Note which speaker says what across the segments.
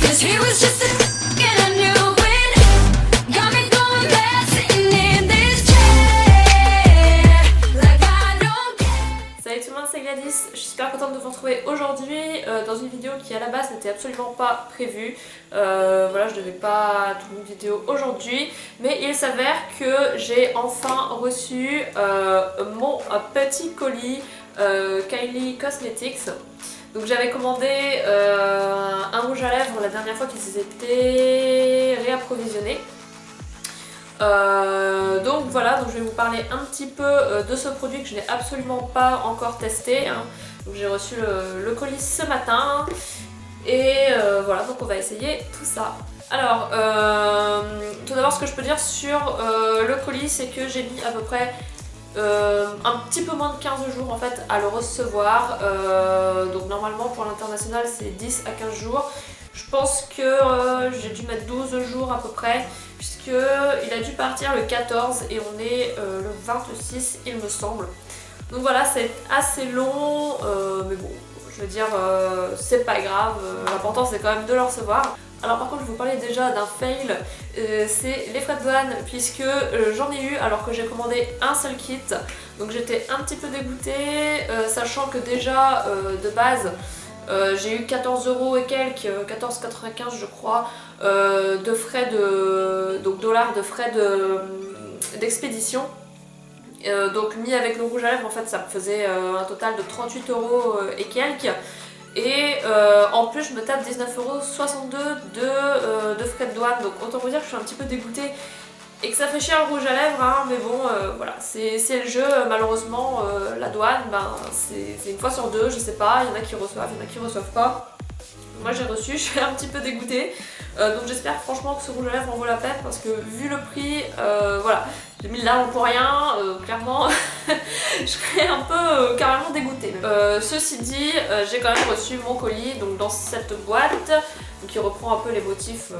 Speaker 1: 'Cause he was just a and I knew it. Got me going mad sitting in this chair. Like I don't care.
Speaker 2: Salut tout le monde, c'est Gladys. Je suis super contente de vous retrouver aujourd'hui dans une vidéo qui à la base n'était absolument pas prévue. Voilà, je devais pas tourner une vidéo aujourd'hui, mais il s'avère que j'ai enfin reçu mon petit colis Kylie Cosmetics. Donc j'avais commandé un rouge à lèvres la dernière fois qu'ils étaient réapprovisionnés. Donc voilà, donc je vais vous parler un petit peu de ce produit que je n'ai absolument pas encore testé, hein. Donc j'ai reçu le colis ce matin et voilà, donc on va essayer tout ça. Alors, tout d'abord ce que je peux dire sur le colis, c'est que j'ai mis à peu près un petit peu moins de 15 jours en fait à le recevoir. Donc normalement pour l'international c'est 10 à 15 jours. Je pense que j'ai dû mettre 12 jours à peu près, puisqu'il a dû partir le 14 et on est le 26 il me semble. Donc voilà, c'est assez long, mais bon, je veux dire, c'est pas grave, l'important c'est quand même de le recevoir. Alors par contre je vais vous parler déjà d'un fail, c'est les frais de douane, puisque j'en ai eu alors que j'ai commandé un seul kit. Donc j'étais un petit peu dégoûtée, sachant que déjà de base j'ai eu 14 € et quelques, 14,95 je crois, de frais de, donc dollars de frais d'expédition. Donc mis avec le rouge à lèvres en fait ça me faisait un total de 38 € et quelques. Et en plus je me tape 19,62 € de frais de douane, donc autant vous dire que je suis un petit peu dégoûtée et que ça fait cher le rouge à lèvres, hein, mais bon voilà, c'est le jeu. Malheureusement la douane, ben, c'est une fois sur deux, je sais pas, il y en a qui reçoivent, il y en a qui reçoivent pas. Moi j'ai reçu, je suis un petit peu dégoûtée, donc j'espère franchement que ce rouge à lèvres en vaut la peine, parce que vu le prix, voilà, j'ai mis l'argent pour rien, clairement, je serais un peu carrément dégoûtée. Ceci dit, j'ai quand même reçu mon colis donc dans cette boîte, qui reprend un peu les motifs,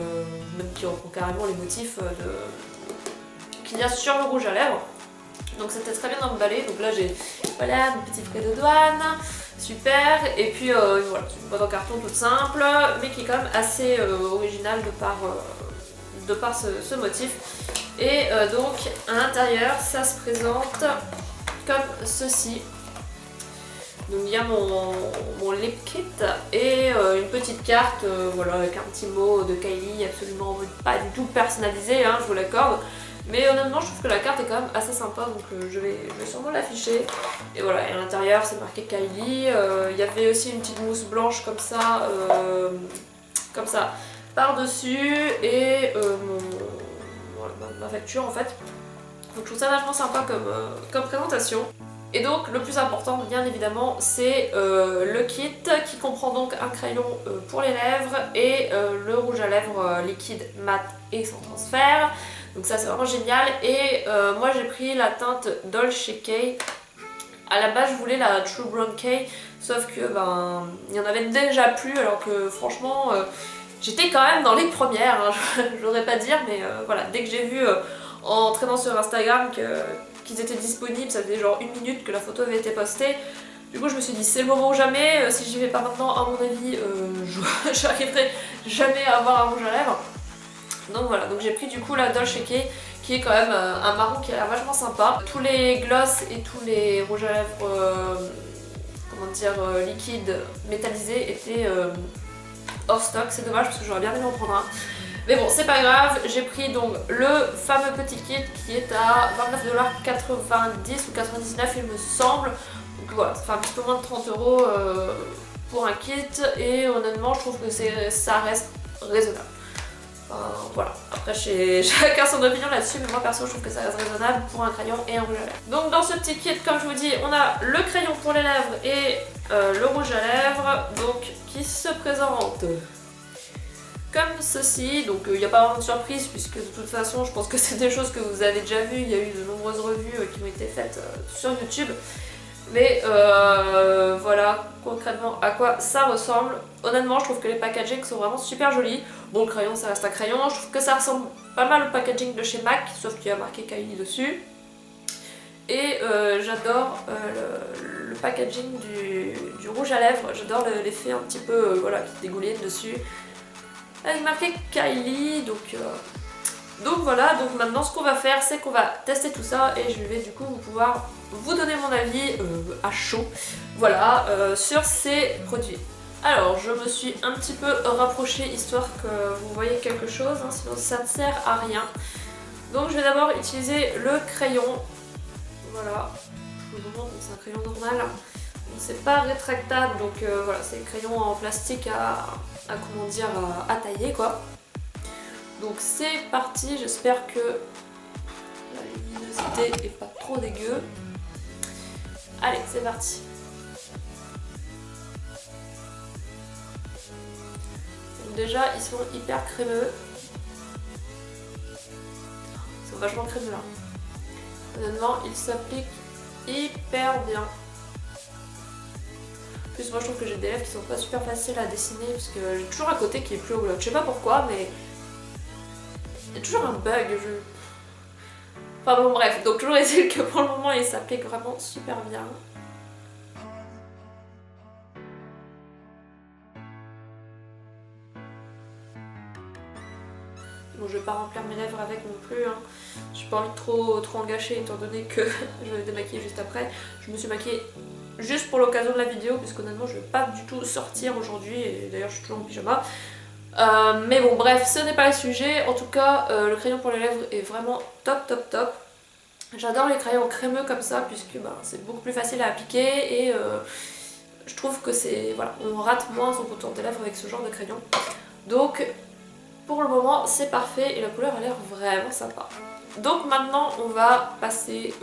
Speaker 2: même qui reprend carrément les motifs qu'il y a sur le rouge à lèvres. Donc c'était très bien emballé, donc là j'ai voilà mon petit frais de douane, super, et puis voilà, c'est une boîte en carton toute simple, mais qui est quand même assez originale de par ce motif. Et donc à l'intérieur ça se présente comme ceci. Donc il y a mon lip kit et une petite carte, voilà, avec un petit mot de Kylie, absolument pas du tout personnalisé, hein, je vous l'accorde. Mais honnêtement je trouve que la carte est quand même assez sympa, donc je vais sûrement l'afficher. Et voilà, et à l'intérieur c'est marqué Kylie. Il y avait aussi une petite mousse blanche comme ça par-dessus, et voilà, ma facture en fait. Donc je trouve ça vachement sympa comme présentation. Et donc le plus important bien évidemment c'est le kit, qui comprend donc un crayon pour les lèvres et le rouge à lèvres liquide mat et sans transfert. Donc ça c'est vraiment génial. Et moi j'ai pris la teinte Dolce Kay. À la base je voulais la True Brown Kay, sauf que ben il y en avait déjà plus, alors que franchement j'étais quand même dans les premières, hein, je n'oserais pas dire, mais voilà, dès que j'ai vu en traînant sur Instagram qu'ils étaient disponibles, ça faisait genre 1 minute que la photo avait été postée. Du coup je me suis dit c'est le moment ou jamais, si j'y vais pas maintenant à mon avis j'arriverai jamais à avoir un rouge à lèvres. Donc voilà, donc j'ai pris du coup la Dolce Kay, qui est quand même un marron qui a l'air vachement sympa. Tous les gloss et tous les rouges à lèvres comment dire, liquides métallisés étaient hors stock. C'est dommage parce que j'aurais bien aimé en prendre un. Mais bon, c'est pas grave, j'ai pris donc le fameux petit kit qui est à 29,90 ou 99 il me semble. Donc voilà, ça fait un petit peu moins de 30 € pour un kit, et honnêtement je trouve que ça reste raisonnable. Voilà, après chacun son opinion là-dessus, mais moi perso je trouve que ça reste raisonnable pour un crayon et un rouge à lèvres. Donc dans ce petit kit, comme je vous dis, on a le crayon pour les lèvres et le rouge à lèvres, donc qui se présente comme ceci. Donc il n'y a pas vraiment de surprise, puisque de toute façon je pense que c'est des choses que vous avez déjà vues. Il y a eu de nombreuses revues qui ont été faites sur YouTube. Mais voilà concrètement à quoi ça ressemble. Honnêtement je trouve que les packagings sont vraiment super jolis. Bon, le crayon ça reste un crayon, je trouve que ça ressemble pas mal au packaging de chez MAC, sauf qu'il y a marqué Kylie dessus. Et j'adore le packaging du rouge à lèvres, j'adore l'effet un petit peu voilà, qui dégouline dessus. avec marqué Kylie, donc voilà, donc maintenant ce qu'on va faire c'est qu'on va tester tout ça et je vais du coup pouvoir vous donner mon avis à chaud, voilà, sur ces produits. Alors je me suis un petit peu rapprochée histoire que vous voyez quelque chose, hein, sinon ça ne sert à rien. Donc je vais d'abord utiliser le crayon, voilà, c'est un crayon normal, c'est pas rétractable, donc voilà, c'est un crayon en plastique comment dire, à tailler quoi. Donc c'est parti, j'espère que la luminosité est pas trop dégueu. Allez, c'est parti. Donc déjà, ils sont hyper crémeux. Ils sont vachement crémeux là. Honnêtement, ils s'appliquent hyper bien. En plus, moi je trouve que j'ai des lèvres qui sont pas super faciles à dessiner parce que j'ai toujours un côté qui est plus au bloc. Je sais pas pourquoi, mais il y a toujours un bug. Enfin bon, bref, donc toujours est-il que pour le moment, ils s'appliquent vraiment super bien. Bon, je vais pas remplir mes lèvres avec non plus, hein. J'ai pas envie de trop en gâcher étant donné que je vais me démaquiller juste après. Je me suis maquillée juste pour l'occasion de la vidéo, puisque honnêtement je vais pas du tout sortir aujourd'hui, et d'ailleurs je suis toujours en pyjama. Mais bon bref, ce n'est pas le sujet. En tout cas, le crayon pour les lèvres est vraiment top top top. J'adore les crayons crémeux comme ça, puisque c'est beaucoup plus facile à appliquer et je trouve que c'est, voilà, on rate moins son contour des lèvres avec ce genre de crayon. Donc pour le moment c'est parfait et la couleur a l'air vraiment sympa. Donc maintenant on va passer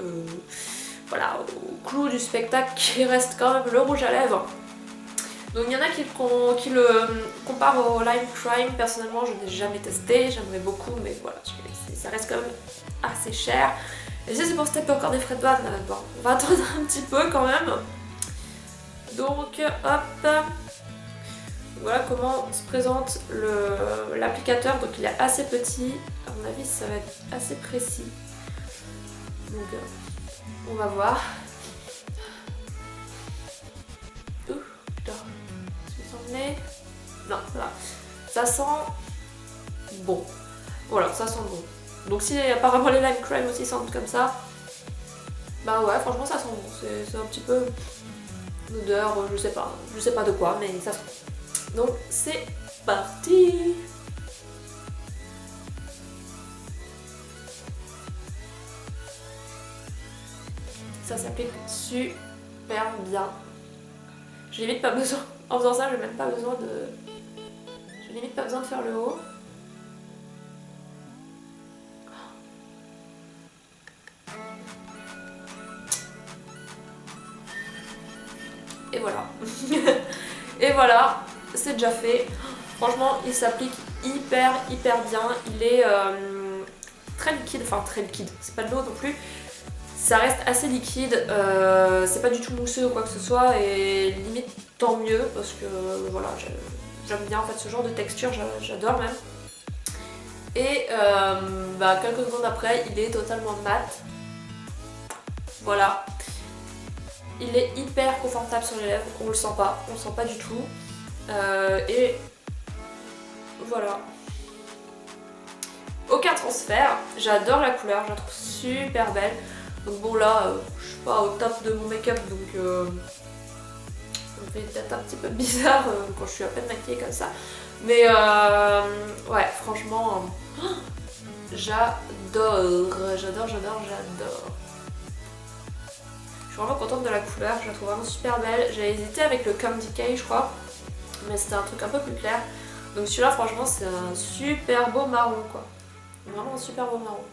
Speaker 2: voilà, au clou du spectacle qui reste quand même le rouge à lèvres. Donc il y en a qui le comparent au Lime Crime. Personnellement je n'ai jamais testé, j'aimerais beaucoup, mais voilà, ça reste quand même assez cher. Et si c'est pour se taper encore des frais de douane, bon, on va attendre un petit peu quand même. Donc hop, voilà comment se présente l'applicateur. Donc il est assez petit, à mon avis ça va être assez précis. Donc on va voir. Ouh, putain, ça sent le nez. Non, voilà. Ça sent bon. Voilà, ça sent bon. Donc si apparemment les Lime Crime aussi sentent comme ça, bah ouais, franchement ça sent bon. C'est un petit peu l'odeur, je sais pas de quoi, mais ça sent bon. Donc c'est parti. Ça s'applique super bien. J'ai limite pas besoin, en faisant ça, j'ai même pas besoin de... J'ai limite pas besoin de faire le haut. Et voilà. Et voilà, c'est déjà fait. Franchement, il s'applique hyper bien. Il est très liquide, enfin très liquide, c'est pas de l'eau non plus. Ça reste assez liquide, c'est pas du tout mousseux ou quoi que ce soit, et limite tant mieux parce que voilà, j'aime bien en fait ce genre de texture, j'adore même. Et quelques secondes après, il est totalement mat. Voilà. Il est hyper confortable sur les lèvres, on le sent pas du tout. Et voilà. Aucun transfert, j'adore la couleur, je la trouve super belle. Donc bon là, je suis pas au top de mon make-up, donc ça me fait peut-être un petit peu bizarre quand je suis à peine maquillée comme ça. Mais ouais, franchement, j'adore. Je suis vraiment contente de la couleur, je la trouve vraiment super belle. J'ai hésité avec le Come Decay je crois, mais c'était un truc un peu plus clair. Donc celui-là franchement c'est un super beau marron quoi. Vraiment un super beau marron.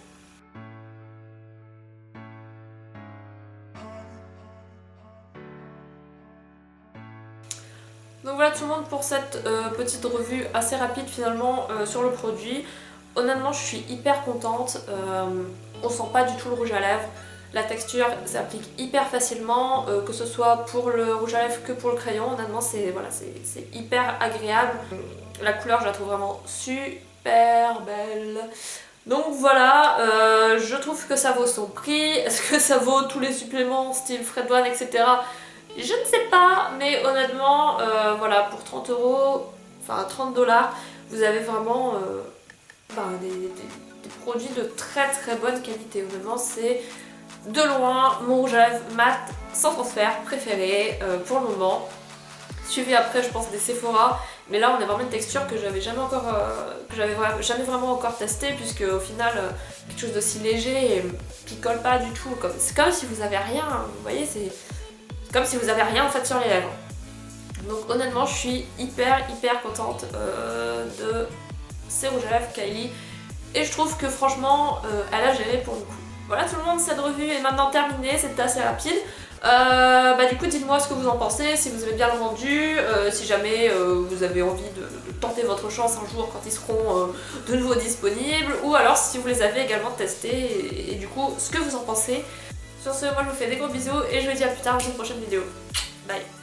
Speaker 2: Donc voilà tout le monde pour cette petite revue assez rapide finalement sur le produit. Honnêtement je suis hyper contente, on sent pas du tout le rouge à lèvres. La texture s'applique hyper facilement, que ce soit pour le rouge à lèvres que pour le crayon. Honnêtement c'est voilà, hyper agréable. La couleur je la trouve vraiment super belle. Donc voilà, je trouve que ça vaut son prix. Est-ce que ça vaut tous les suppléments style frais de douane etc. Je ne sais pas, mais honnêtement, voilà, pour 30 €, enfin à 30$, vous avez vraiment des produits de très très bonne qualité. Honnêtement, c'est de loin mon rouge à lèvres mat sans transfert préféré pour le moment. Suivi après, je pense, des Sephora, mais là on a vraiment une texture que j'avais jamais vraiment encore testé, puisque au final quelque chose d'aussi léger et qui colle pas du tout. C'est comme si vous avez rien, vous voyez, c'est comme si vous avez rien en fait sur les lèvres. Donc honnêtement, je suis hyper contente de ces rouges à lèvres Kylie, et je trouve que franchement elle a géré pour le coup. Voilà tout le monde, cette revue est maintenant terminée, c'était assez rapide. Du coup dites-moi ce que vous en pensez, si vous avez bien le rendu, si jamais vous avez envie de tenter votre chance un jour quand ils seront de nouveau disponibles, ou alors si vous les avez également testés, et du coup ce que vous en pensez. Sur ce, moi je vous fais des gros bisous et je vous dis à plus tard dans une prochaine vidéo. Bye.